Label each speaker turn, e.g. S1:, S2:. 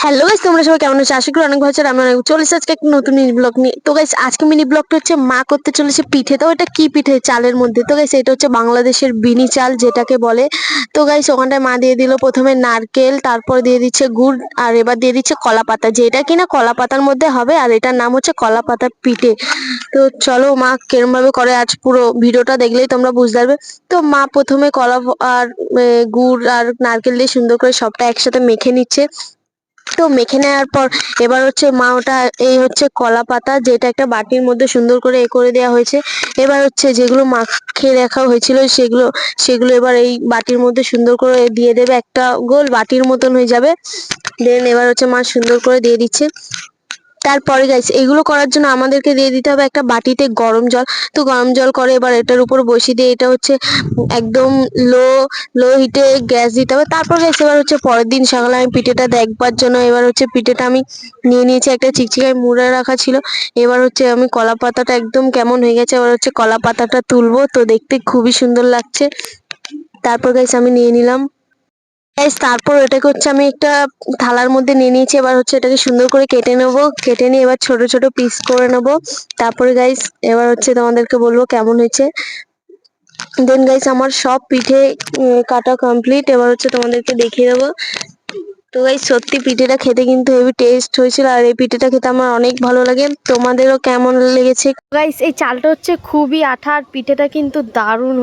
S1: Hello guys, তোমরা সবাই কেমন আছো? আশা করি অনেক ভালো আছো। আমি অনেক চলে এসেছি আজকে একটা নতুন মিনি ব্লগ নিয়ে। তো গাইস, আজকে মিনি ব্লগটা হচ্ছে মা করতে চলেছে পিঠে। তো এটা কি পিঠে? চালের মধ্যে। তো গাইস, এটা হচ্ছে বাংলাদেশের বিনি চাল যেটাকে বলে। তো গাইস, ওখানটায় মা দিয়ে দিল প্রথমে নারকেল, তারপর দিয়ে দিচ্ছে গুড়, আর এবার দিয়ে দিচ্ছে কলা পাতা, যেটা কিনা কলা পাতার মধ্যে হবে, আর এটার নাম হচ্ছে কলা পাতার পিঠে। তো চলো মা কিরম ভাবে করে আজ পুরো ভিডিওটা দেখলেই তোমরা বুঝতে পারবে। তো মা প্রথমে আর গুড় আর নারকেল দিয়ে সুন্দর করে সবটা একসাথে মেখে নিচ্ছে। তো মেখে নেওয়ার পর এবার হচ্ছে মা ওটা, এই হচ্ছে কলা পাতা যেটা একটা বাটির মধ্যে সুন্দর করে করে দেওয়া হয়েছে। এবার হচ্ছে যেগুলো মাখিয়ে রাখা হয়েছিল সেগুলো সেগুলো এবার এই বাটির মধ্যে সুন্দর করে দিয়ে দেবে, একটা গোল বাটির মতন হয়ে যাবে। দেন এবার হচ্ছে মা সুন্দর করে দিয়ে দিচ্ছে। তারপরে গাইস, এগুলো করার জন্য আমাদেরকে দিয়ে দিতে হবে একটা বাটিতে গরম জল। তো গরম জল করে এবার এটার উপর বসিয়ে দিয়ে এটা হচ্ছে একদম লো লো হিটে গ্যাস দিতে হবে। তারপর গাইস, এবার হচ্ছে পরের দিন সকালে আমি পিঠেটা দেখবার জন্য এবার হচ্ছে পিঠেটা আমি নিয়ে নিয়েছি, একটা চিকচিকায় মুড়ে রাখা ছিল। এবার হচ্ছে আমি কলা পাতাটা একদম কেমন হয়ে গেছে, এবার হচ্ছে কলা পাতাটা তুলবো। তো দেখতে খুবই সুন্দর লাগছে। তারপর গাইস আমি নিয়ে নিলাম। গাইস, তারপর এটাকে হচ্ছে আমি একটা থালার মধ্যে নিয়ে নিয়েছি। এবার হচ্ছে এটাকে সুন্দর করে কেটে নেব। কেটে নিয়ে এবার ছোট ছোট পিস করে নেব। তারপরে গাইস, এবার হচ্ছে তোমাদেরকে বলবো কেমন হয়েছে। দেন গাইস, আমার সব পিঠে কাটা কমপ্লিট। এবার হচ্ছে তোমাদেরকে দেখিয়ে দেবো। তো গাইস, সত্যি পিঠেটা খেতে কিন্তু হেভি টেস্ট হয়েছিল, আর এই পিঠেটা খেতে আমার অনেক ভালো লাগে। তোমাদেরও কেমন লেগেছে? গাইস, এই চালটা হচ্ছে খুবই আঠা, আর পিঠেটা কিন্তু দারুণ।